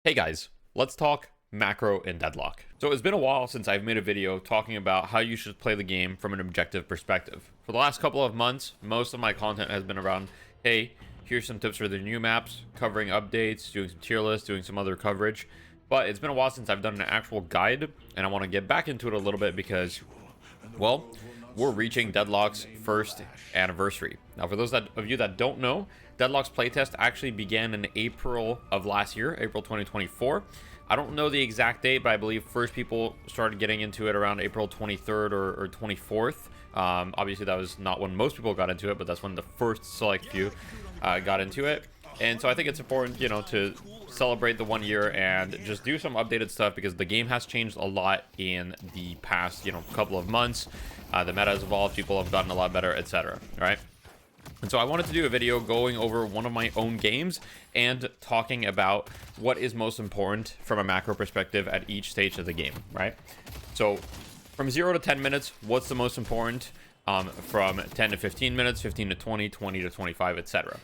Hey guys, let's talk macro in Deadlock. So it's been a while since I've made a video talking about how you should play the game from an objective perspective. For the last couple of months, most of my content has been around, hey, here's some tips for the new maps, covering updates, doing some tier lists, doing some other coverage. But it's been a while since I've done an actual guide, and I want to get back into it a little bit because, well, we're reaching Deadlock's first anniversary. Now, for those of you that don't know, Deadlock's playtest actually began in April of last year, April 2024. I don't know the exact date, but I believe first people started getting into it around April 23rd or 24th. Obviously, that was not when most people got into it, but that's when the first select few got into it. And so I think it's important, to celebrate the 1 year and just do some updated stuff because the game has changed a lot in the past, couple of months. The meta has evolved, people have gotten a lot better, etc. Right? And so I wanted to do a video going over one of my own games and talking about what is most important from a macro perspective at each stage of the game, right? So from 0 to 10 minutes, what's the most important? From 10 to 15 minutes, 15 to 20, 20 to 25, etc.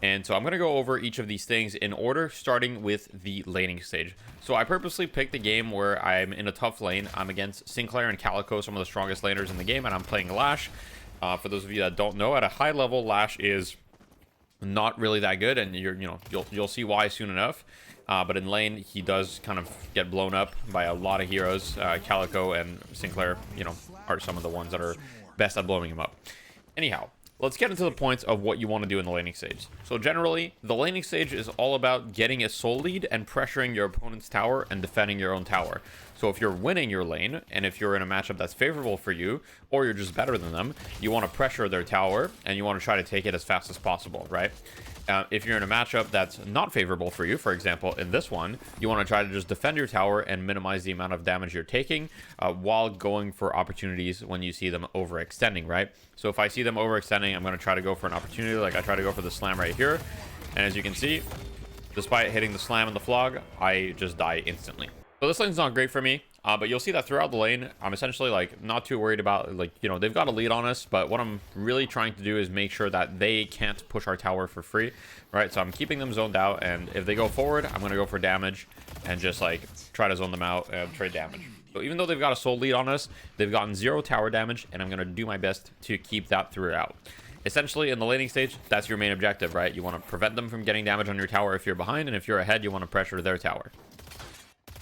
And so I'm going to go over each of these things in order, starting with the laning stage. So I purposely picked a game where I'm in a tough lane. I'm against Sinclair and Calico, some of the strongest laners in the game, and I'm playing Lash. For those of you that don't know, at a high level, Lash is not really that good, and you'll see why soon enough. But in lane, he does kind of get blown up by a lot of heroes. Calico and Sinclair, are some of the ones that are best at blowing him up. Anyhow, let's get into the points of what you want to do in the laning stage. So generally, the laning stage is all about getting a soul lead and pressuring your opponent's tower and defending your own tower. So if you're winning your lane, and if you're in a matchup that's favorable for you, or you're just better than them, you want to pressure their tower, and you want to try to take it as fast as possible, right? If you're in a matchup that's not favorable for you, for example, in this one, you want to try to just defend your tower and minimize the amount of damage you're taking while going for opportunities when you see them overextending, right? So if I see them overextending, I'm going to try to go for an opportunity, like I try to go for the slam right here. And as you can see, despite hitting the slam and the flog, I just die instantly. So this lane's not great for me, but you'll see that throughout the lane, I'm essentially not too worried about, they've got a lead on us, but what I'm really trying to do is make sure that they can't push our tower for free, right? So I'm keeping them zoned out, and if they go forward, I'm going to go for damage and just try to zone them out and trade damage. So even though they've got a soul lead on us, they've gotten 0 tower damage, and I'm going to do my best to keep that throughout. Essentially, in the laning stage, that's your main objective, right? You want to prevent them from getting damage on your tower if you're behind, and if you're ahead, you want to pressure their tower.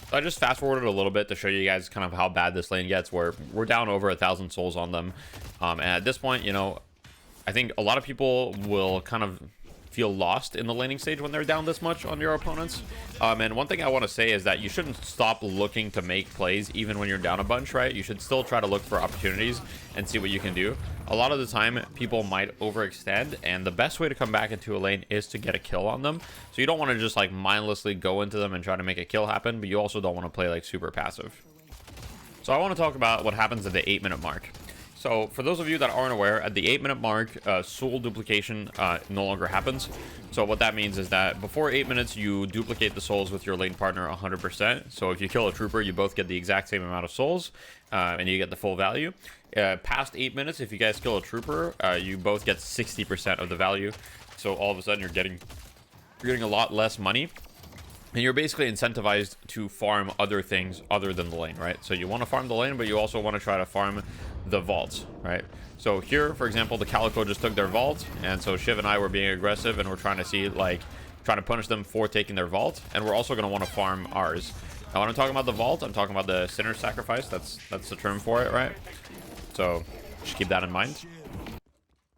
So I just fast forwarded a little bit to show you guys kind of how bad this lane gets, where we're down over 1,000 souls on them. And at this point, I think a lot of people will kind of feel lost in the laning stage when they're down this much on your opponents. And one thing I want to say is that you shouldn't stop looking to make plays even when you're down a bunch, right? You should still try to look for opportunities and see what you can do. A lot of the time, people might overextend, and the best way to come back into a lane is to get a kill on them. So you don't want to just mindlessly go into them and try to make a kill happen, but you also don't want to play super passive. So I want to talk about what happens at the 8-minute mark. So for those of you that aren't aware, at the 8-minute mark, soul duplication no longer happens. So what that means is that before 8 minutes, you duplicate the souls with your lane partner 100%. So if you kill a trooper, you both get the exact same amount of souls, and you get the full value. Past 8 minutes, if you guys kill a trooper, you both get 60% of the value. So all of a sudden, you're getting a lot less money. And you're basically incentivized to farm other things other than the lane, right? So you want to farm the lane, but you also want to try to farm the vaults, right? So here, for example, the Calico just took their vault, and so Shiv and I were being aggressive, and we're trying to see, trying to punish them for taking their vault, and we're also going to want to farm ours. Now, when I'm talking about the vault, I'm talking about the sinner sacrifice. That's the term for it, right? So just keep that in mind.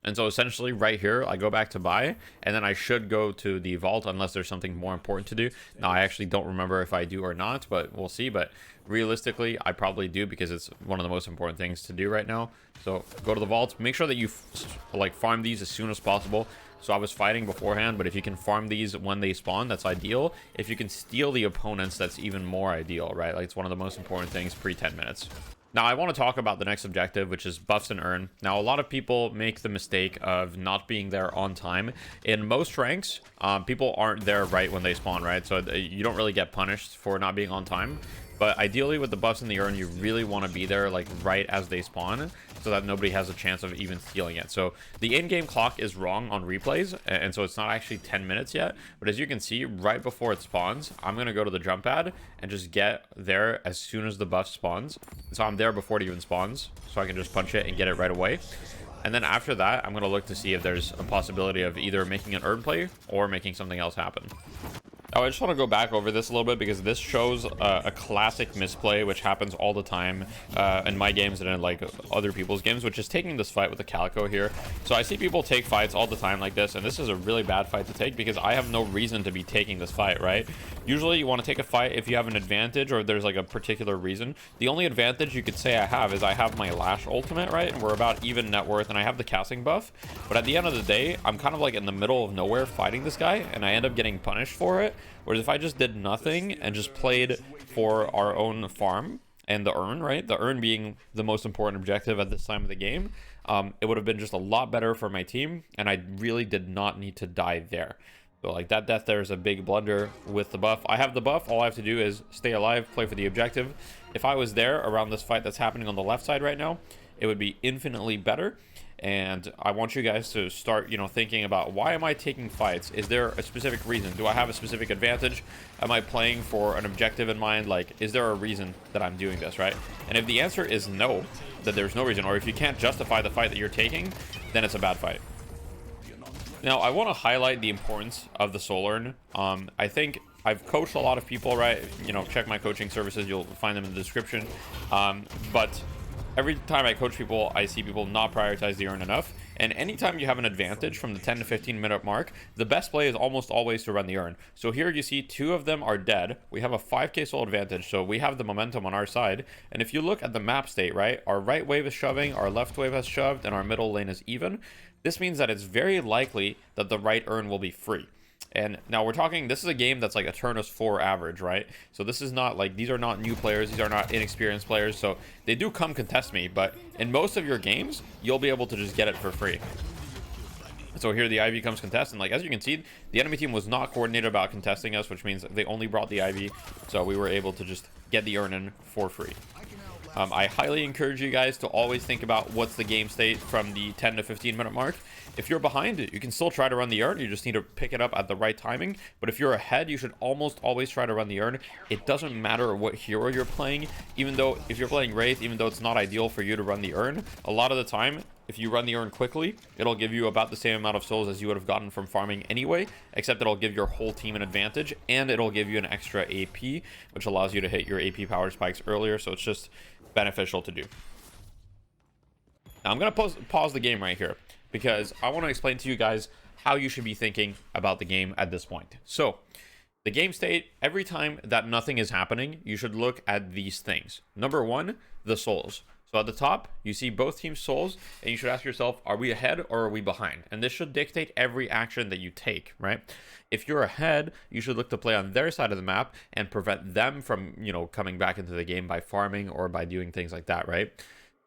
And so essentially right here, I go back to buy, and then I should go to the vault unless there's something more important to do. Now, I actually don't remember if I do or not, but we'll see. But realistically, I probably do because it's one of the most important things to do right now. So go to the vault. Make sure that you farm these as soon as possible. So I was fighting beforehand, but if you can farm these when they spawn, that's ideal. If you can steal the opponents, that's even more ideal, right? It's one of the most important things pre-10 minutes. Now, I want to talk about the next objective, which is buffs and earn. Now, a lot of people make the mistake of not being there on time. In most ranks, people aren't there right when they spawn, right? So you don't really get punished for not being on time. But ideally with the buffs in the urn, you really want to be there like right as they spawn so that nobody has a chance of even stealing it. So the in-game clock is wrong on replays, and so it's not actually 10 minutes yet. But as you can see, right before it spawns, I'm going to go to the jump pad and just get there as soon as the buff spawns. So I'm there before it even spawns, so I can just punch it and get it right away. And then after that, I'm going to look to see if there's a possibility of either making an urn play or making something else happen. Now, I just want to go back over this a little bit because this shows a classic misplay which happens all the time in my games and in like other people's games, which is taking this fight with the Calico here. So I see people take fights all the time like this, and this is a really bad fight to take because I have no reason to be taking this fight, right? Usually you want to take a fight if you have an advantage or there's like a particular reason. The only advantage you could say I have is I have my Lash ultimate, right? And we're about even net worth and I have the casting buff. But at the end of the day, I'm kind of like in the middle of nowhere fighting this guy and I end up getting punished for it. Whereas if I just did nothing and just played for our own farm and the urn, right? The urn being the most important objective at this time of the game, it would have been just a lot better for my team. And I really did not need to die there. So like that death there is a big blunder with the buff. I have the buff. All I have to do is stay alive, play for the objective. If I was there around this fight that's happening on the left side right now, it would be infinitely better. And I want you guys to start, thinking about, why am I taking fights? Is there a specific reason? Do I have a specific advantage? Am I playing for an objective in mind? Like, is there a reason that I'm doing this, right? And if the answer is no, that there's no reason, or if you can't justify the fight that you're taking, then it's a bad fight. Now, I want to highlight the importance of the soul urn. I think I've coached a lot of people, right? Check my coaching services. You'll find them in the description. But every time I coach people, I see people not prioritize the urn enough. And anytime you have an advantage from the 10 to 15 minute mark, the best play is almost always to run the urn. So here you see 2 of them are dead. We have a 5k soul advantage, so we have the momentum on our side. And if you look at the map state, right, our right wave is shoving, our left wave has shoved, and our middle lane is even. This means that it's very likely that the right urn will be free. And now we're talking, this is a game that's like Eternus 4 average, right? So this is not like, these are not new players, these are not inexperienced players, so they do come contest me, but in most of your games, you'll be able to just get it for free. So here the Ivy comes contest, and like as you can see, the enemy team was not coordinated about contesting us, which means they only brought the Ivy, so we were able to just get the urn in for free. I highly encourage you guys to always think about what's the game state from the 10 to 15 minute mark. If you're behind, you can still try to run the urn. You just need to pick it up at the right timing. But if you're ahead, you should almost always try to run the urn. It doesn't matter what hero you're playing, even though if you're playing Wraith, even though it's not ideal for you to run the urn, a lot of the time, if you run the urn quickly, it'll give you about the same amount of souls as you would have gotten from farming anyway, except it'll give your whole team an advantage, and it'll give you an extra AP, which allows you to hit your AP power spikes earlier, so it's just beneficial to do. Now I'm going to pause the game right here, because I want to explain to you guys how you should be thinking about the game at this point. So, the game state, every time that nothing is happening, you should look at these things. Number 1, the souls. So at the top, you see both teams' souls, and you should ask yourself, are we ahead or are we behind? And this should dictate every action that you take, right? If you're ahead, you should look to play on their side of the map and prevent them from, coming back into the game by farming or by doing things like that, right?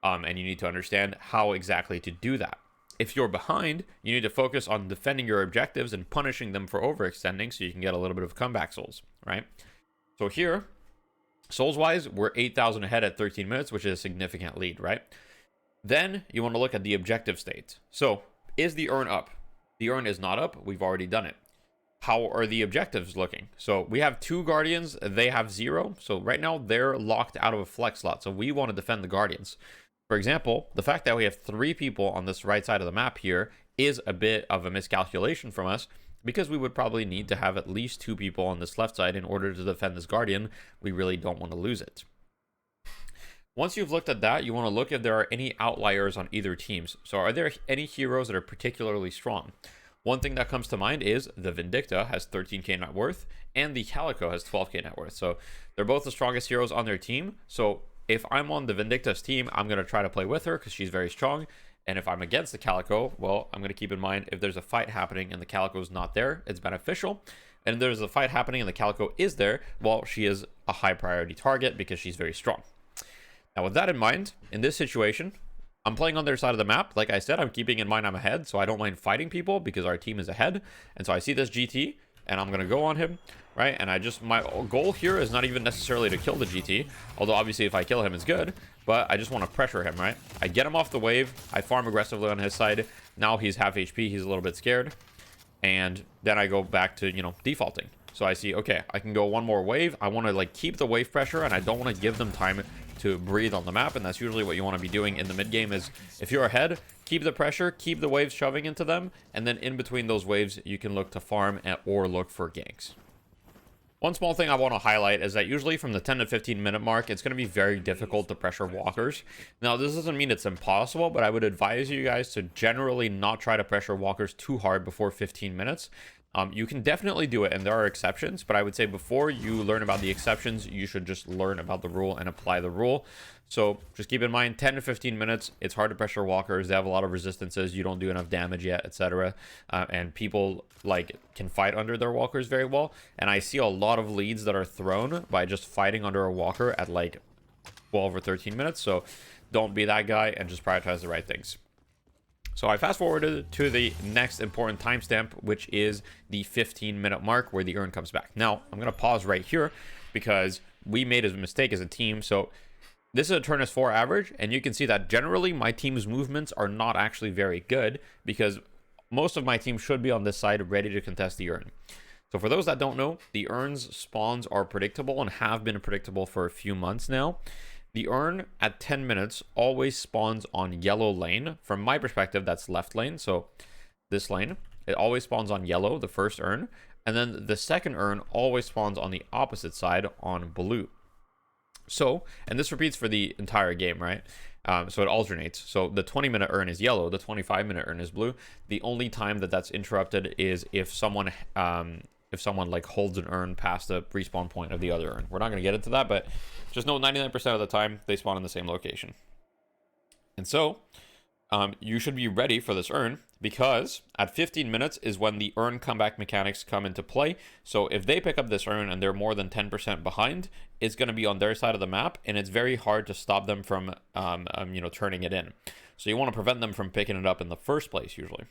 And you need to understand how exactly to do that. If you're behind, you need to focus on defending your objectives and punishing them for overextending so you can get a little bit of comeback souls, right? So here, souls-wise, we're 8,000 ahead at 13 minutes, which is a significant lead, right? Then you want to look at the objective state. So, is the urn up? The urn is not up. We've already done it. How are the objectives looking? So, we have 2 Guardians. They have 0. So, right now, they're locked out of a flex slot. So, we want to defend the Guardians. For example, the fact that we have 3 people on this right side of the map here is a bit of a miscalculation from us, because we would probably need to have at least 2 people on this left side in order to defend this Guardian. We really don't want to lose it. Once you've looked at that, you want to look if there are any outliers on either teams. So are there any heroes that are particularly strong? One thing that comes to mind is the Vindicta has 13k net worth and the Calico has 12k net worth. So they're both the strongest heroes on their team. So if I'm on the Vindicta's team, I'm going to try to play with her because she's very strong. And if I'm against the Calico, well, I'm going to keep in mind if there's a fight happening and the Calico is not there, it's beneficial. And if there's a fight happening and the Calico is there, well, she is a high priority target because she's very strong. Now, with that in mind, in this situation, I'm playing on their side of the map. Like I said, I'm keeping in mind I'm ahead, so I don't mind fighting people because our team is ahead. And so I see this GT. and I'm gonna go on him, right? And my goal here is not even necessarily to kill the GT, although obviously if I kill him it's good, but I just want to pressure him, right? I get him off the wave, I farm aggressively on his side. Now he's half HP, he's a little bit scared, and then I go back to, you know, defaulting. So I see, okay, I can go one more wave. I want to like keep the wave pressure, and I don't want to give them time to breathe on the map. And that's usually what you want to be doing in the mid game, is if you're ahead, keep the pressure, keep the waves shoving into them, and then in between those waves you can look to farm or look for ganks. One small thing I want to highlight is that usually from the 10 to 15 minute mark, it's going to be very difficult to pressure walkers. Now, this doesn't mean it's impossible, but I would advise you guys to generally not try to pressure walkers too hard before 15 minutes. You can definitely do it, and there are exceptions, but I would say before you learn about the exceptions, you should just learn about the rule and apply the rule. So just keep in mind, 10 to 15 minutes, it's hard to pressure walkers. They have a lot of resistances. You don't do enough damage yet, etc. And people like can fight under their walkers very well. And I see a lot of leads that are thrown by just fighting under a walker at like 12 or 13 minutes. So don't be that guy and just prioritize the right things. So I fast forwarded to the next important timestamp, which is the 15-minute mark where the urn comes back. Now, I'm going to pause right here because we made a mistake as a team. So this is a Eternus 4 average, and you can see that generally my team's movements are not actually very good because most of my team should be on this side ready to contest the urn. So for those that don't know, the urn's spawns are predictable and have been predictable for a few months now. The urn at 10 minutes always spawns on yellow lane. From my perspective, that's left lane. So this lane, it always spawns on yellow, the first urn. And then the second urn always spawns on the opposite side on blue. So, and this repeats for the entire game, right? So it alternates. So the 20-minute urn is yellow, the 25-minute urn is blue. The only time that that's interrupted is if someone like holds an urn past the respawn point of the other urn. We're not going to get into that, but just know 99% of the time they spawn in the same location. And so you should be ready for this urn, because at 15 minutes is when the urn comeback mechanics come into play. So if they pick up this urn and they're more than 10% behind, it's going to be on their side of the map, and it's very hard to stop them from turning it in. So you want to prevent them from picking it up in the first place usually.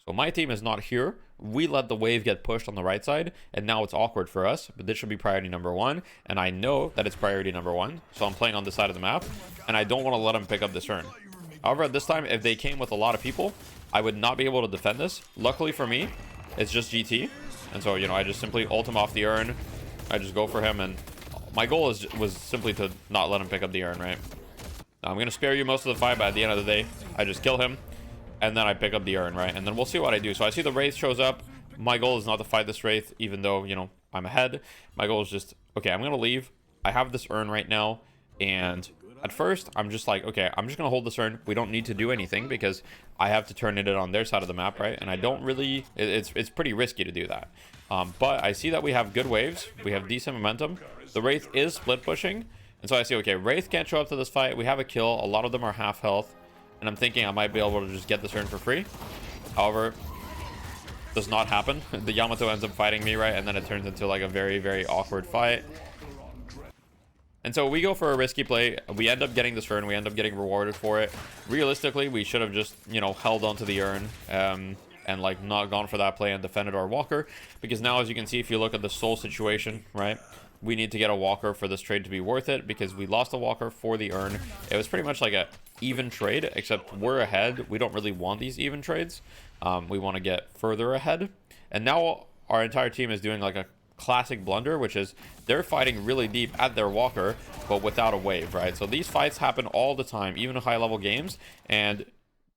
So my team is not here. We let the wave get pushed on the right side, and now it's awkward for us, but this should be priority number one, and I know that it's priority number one, so I'm playing on this side of the map, and I don't want to let them pick up this urn. However, at this time, if they came with a lot of people, I would not be able to defend this. Luckily for me, it's just GT, and so, I just simply ult him off the urn. I just go for him, and my goal was simply to not let him pick up the urn, right? Now, I'm going to spare you most of the fight, but at the end of the day, I just kill him, and then I pick up the urn, right? And then we'll see what I do. So I see the Wraith shows up. My goal is not to fight this Wraith, even though, I'm ahead. My goal is just, okay, I'm going to leave. I have this urn right now, and at first, I'm just like, okay, I'm just going to hold this urn. We don't need to do anything because I have to turn it in on their side of the map, right? And I don't really, it's pretty risky to do that. But I see that we have good waves. We have decent momentum. The Wraith is split pushing. And so I see, okay, Wraith can't show up to this fight. We have a kill. A lot of them are half health. And I'm thinking I might be able to just get this urn for free. However, does not happen. The Yamato ends up fighting me, right? And then it turns into like a very, very awkward fight. And so we go for a risky play. We end up getting this urn. We end up getting rewarded for it. Realistically, we should have just, held onto the urn and like not gone for that play and defended our walker. Because now, as you can see, if you look at the soul situation, right? We need to get a walker for this trade to be worth it, because we lost a walker for the urn. It was pretty much like a even trade, except we're ahead. We don't really want these even trades. We want to get further ahead. And now our entire team is doing like a classic blunder, which is they're fighting really deep at their walker, but without a wave, right? So these fights happen all the time, even in high level games, and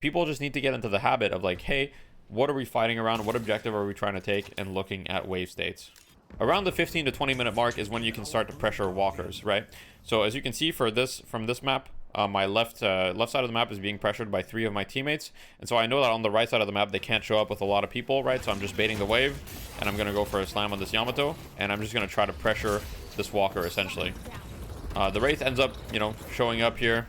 people just need to get into the habit of like, hey, what are we fighting around? What objective are we trying to take? And looking at wave states. Around the 15 to 20 minute mark is when you can start to pressure walkers, right? So as you can see from this map, my left side of the map is being pressured by 3 of my teammates, and so I know that on the right side of the map they can't show up with a lot of people, right? So I'm just baiting the wave, and I'm gonna go for a slam on this Yamato, and I'm just gonna try to pressure this walker essentially. The Wraith ends up, showing up here,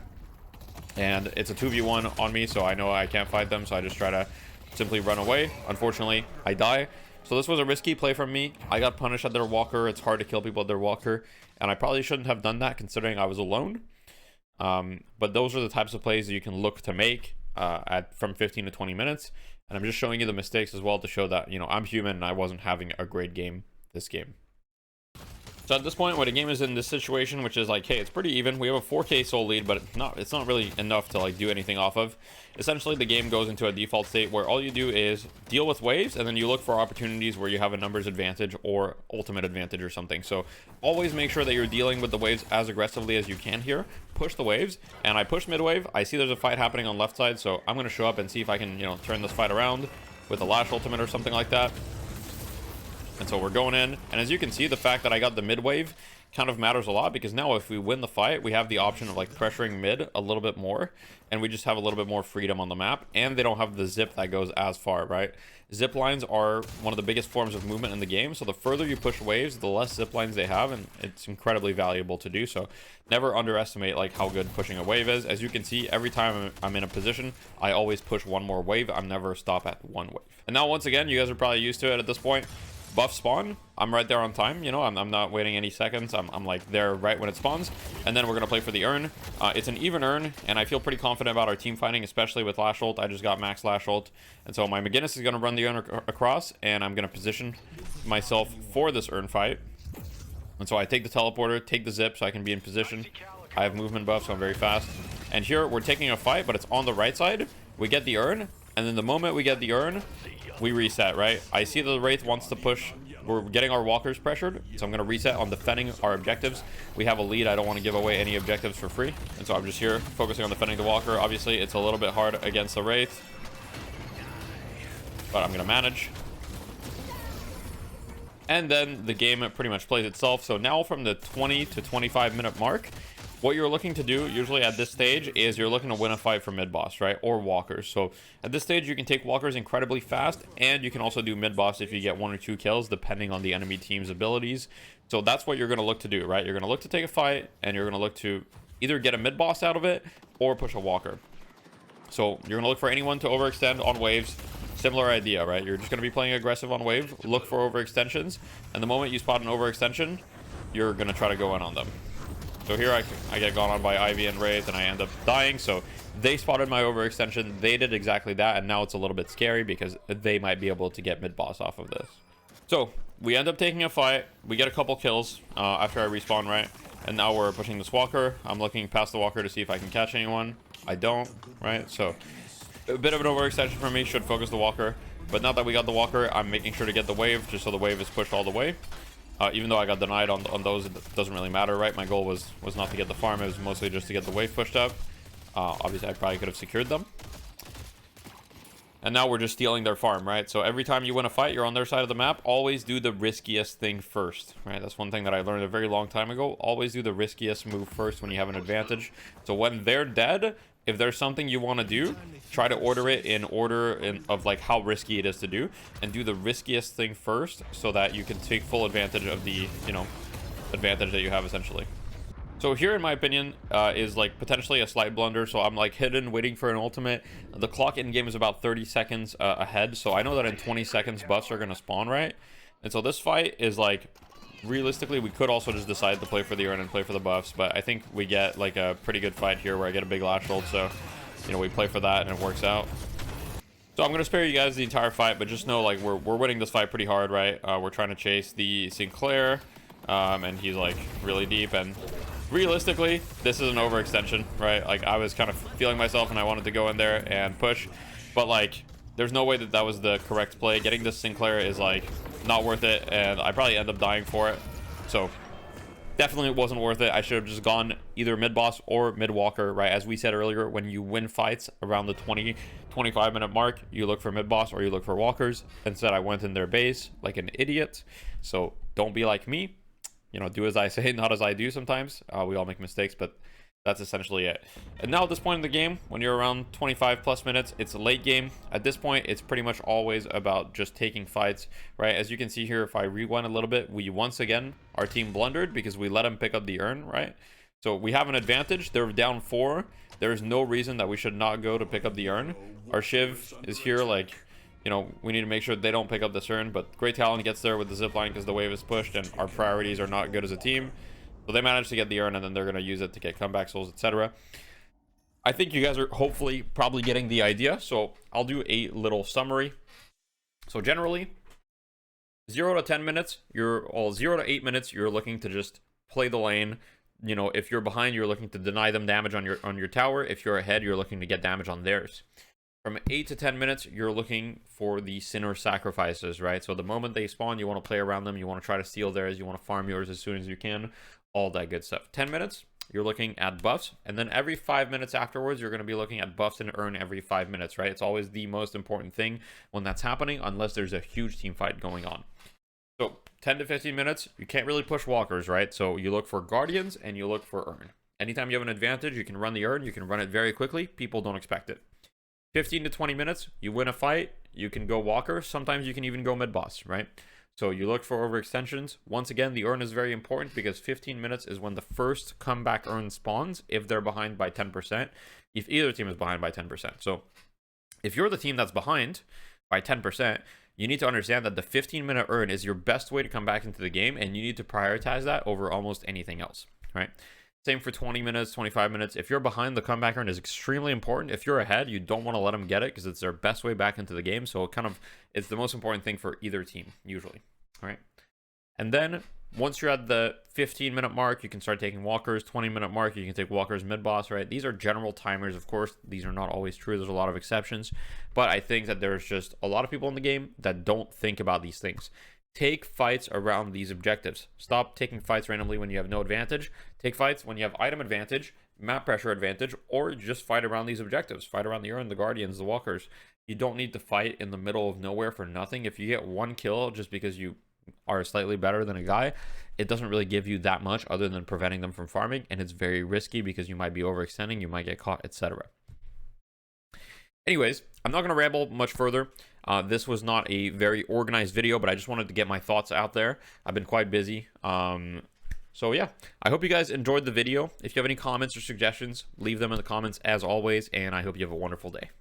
and it's a 2v1 on me, so I know I can't fight them, so I just try to simply run away. Unfortunately, I die. So this was a risky play from me. I got punished at their walker. It's hard to kill people at their walker, and I probably shouldn't have done that considering I was alone. But those are the types of plays that you can look to make at from 15 to 20 minutes. And I'm just showing you the mistakes as well to show that, you know, I'm human and I wasn't having a great game this game. So at this point, when a game is in this situation, which is like, hey, it's pretty even. We have a 4K soul lead, but it's not really enough to like do anything off of. Essentially, the game goes into a default state where all you do is deal with waves, and then you look for opportunities where you have a numbers advantage or ultimate advantage or something. So always make sure that you're dealing with the waves as aggressively as you can here. Push the waves, and I push mid wave. I see there's a fight happening on left side, so I'm going to show up and see if I can, you know, turn this fight around with a lash ultimate or something like that. And so we're going in, and as you can see, the fact that I got the mid wave kind of matters a lot, because now if we win the fight, we have the option of like pressuring mid a little bit more, and we just have a little bit more freedom on the map, and they don't have the zip that goes as far, right? Zip lines are one of the biggest forms of movement in the game, so the further you push waves, the less zip lines they have, and it's incredibly valuable to do. So never underestimate like how good pushing a wave is. As you can see, every time I'm in a position, I always push one more wave. I'm never stop at one wave. And now once again, you guys are probably used to it at this point. Buff spawn, I'm right there on time, you know, I'm not waiting any seconds. I'm like there right when it spawns, and then we're gonna play for the urn. It's an even urn, and I feel pretty confident about our team fighting, especially with lash ult. I just got max lash ult, and so my McGinnis is gonna run the urn across, and I'm gonna position myself for this urn fight. And so I take the teleporter, take the zip so I can be in position. I have movement buff, so I'm very fast. And here we're taking a fight, but it's on the right side. We get the urn, and then the moment we get the urn, we reset, right? I see the Wraith wants to push. We're getting our walkers pressured, so I'm going to reset on defending our objectives. We have a lead. I don't want to give away any objectives for free, and so I'm just here focusing on defending the walker. Obviously, it's a little bit hard against the Wraith, but I'm going to manage. And then the game pretty much plays itself. So now from the 20 to 25 minute mark, what you're looking to do usually at this stage is you're looking to win a fight for mid boss, right? Or walkers. So at this stage, you can take walkers incredibly fast, and you can also do mid boss if you get 1 or 2 kills, depending on the enemy team's abilities. So that's what you're going to look to do, right? You're going to look to take a fight, and you're going to look to either get a mid boss out of it or push a walker. So you're going to look for anyone to overextend on waves. Similar idea, right? You're just going to be playing aggressive on wave, look for overextensions, and the moment you spot an overextension, you're going to try to go in on them. So here I get gone on by Ivy and Wraith, and I end up dying. So they spotted my overextension. They did exactly that, and now it's a little bit scary because they might be able to get mid-boss off of this. So we end up taking a fight. We get a couple kills after I respawn, right? And now we're pushing this walker. I'm looking past the walker to see if I can catch anyone. I don't, right? So a bit of an overextension for me. Should focus the walker. But now that we got the walker, I'm making sure to get the wave just so the wave is pushed all the way. Even though I got denied on those, it doesn't really matter, right? My goal was not to get the farm. It was mostly just to get the wave pushed up. Obviously, I probably could have secured them. And now we're just stealing their farm, right? So every time you win a fight, you're on their side of the map. Always do the riskiest thing first, right? That's one thing that I learned a very long time ago. Always do the riskiest move first when you have an advantage. So when they're dead, if there's something you want to do, try to order it in order of like how risky it is to do, and do the riskiest thing first so that you can take full advantage of the, you know, advantage that you have essentially. So here, in my opinion, is like potentially a slight blunder. So I'm like hidden, waiting for an ultimate. The clock in game is about 30 seconds ahead. So I know that in 20 seconds, buffs are going to spawn, right? And so this fight is like, realistically, we could also just decide to play for the urn and play for the buffs. But I think we get like a pretty good fight here where I get a big lash ult. So, you know, we play for that and it works out. So I'm going to spare you guys the entire fight, but just know like we're winning this fight pretty hard, right? We're trying to chase the Sinclair, and he's like really deep, and realistically, this is an overextension, right? Like I was kind of feeling myself and I wanted to go in there and push, but like there's no way that that was the correct play. Getting this Sinclair is like not worth it, and I probably end up dying for it. So definitely it wasn't worth it. I should have just gone either mid boss or mid walker, right? As we said earlier, when you win fights around the 20-25 minute mark, you look for mid boss or you look for walkers. Instead, I went in their base like an idiot. So don't be like me. You know, do as I say, not as I do sometimes. We all make mistakes, but that's essentially it. And now at this point in the game, when you're around 25 plus minutes, it's a late game. At this point, it's pretty much always about just taking fights, right? As you can see here, if I rewind a little bit, we once again, our team blundered because we let them pick up the urn, right? So we have an advantage. They're down 4. There's no reason that we should not go to pick up the urn. Our Shiv is here, like, you know, we need to make sure they don't pick up this urn, but Great Talon gets there with the zipline because the wave is pushed and our priorities are not good as a team. So they managed to get the urn, and then they're going to use it to get comeback souls, etc. I think you guys are hopefully probably getting the idea. So I'll do a little summary. So generally, 0 to 10 minutes, you're all 0 to 8 minutes, you're looking to just play the lane. You know, if you're behind, you're looking to deny them damage on your tower. If you're ahead, you're looking to get damage on theirs. From 8 to 10 minutes, you're looking for the sinner sacrifices, right? So the moment they spawn, you want to play around them, you want to try to steal theirs, you want to farm yours as soon as you can, all that good stuff. 10 minutes, you're looking at buffs, and then every 5 minutes afterwards, you're going to be looking at buffs and earn every 5 minutes, right? It's always the most important thing when that's happening, unless there's a huge team fight going on. So 10 to 15 minutes, you can't really push walkers, right? So you look for guardians and you look for earn. Anytime you have an advantage, you can run the earn, you can run it very quickly, people don't expect it. 15 to 20 minutes, you win a fight, you can go walker, sometimes you can even go mid-boss, right? So you look for overextensions. Once again, the earn is very important because 15 minutes is when the first comeback earn spawns if they're behind by 10%, if either team is behind by 10%. So if you're the team that's behind by 10%, you need to understand that the 15-minute earn is your best way to come back into the game, and you need to prioritize that over almost anything else, right? Same for 20 minutes, 25 minutes. If you're behind, the comeback earn is extremely important. If you're ahead, you don't want to let them get it because it's their best way back into the game. So it's the most important thing for either team, usually. All right. And then once you're at the 15-minute mark, you can start taking walkers. 20-minute mark, you can take walkers mid-boss, right? These are general timers. Of course, these are not always true. There's a lot of exceptions. But I think that there's just a lot of people in the game that don't think about these things. Take fights around these objectives. Stop taking fights randomly when you have no advantage. Take fights when you have item advantage, map pressure advantage, or just fight around these objectives. Fight around the earn, the guardians, the walkers. You don't need to fight in the middle of nowhere for nothing. If you get one kill just because you are slightly better than a guy, it doesn't really give you that much other than preventing them from farming, and it's very risky because you might be overextending, you might get caught, etc. Anyways, I'm not going to ramble much further. This was not a very organized video, but I just wanted to get my thoughts out there. I've been quite busy. So yeah, I hope you guys enjoyed the video. If you have any comments or suggestions, leave them in the comments as always, and I hope you have a wonderful day.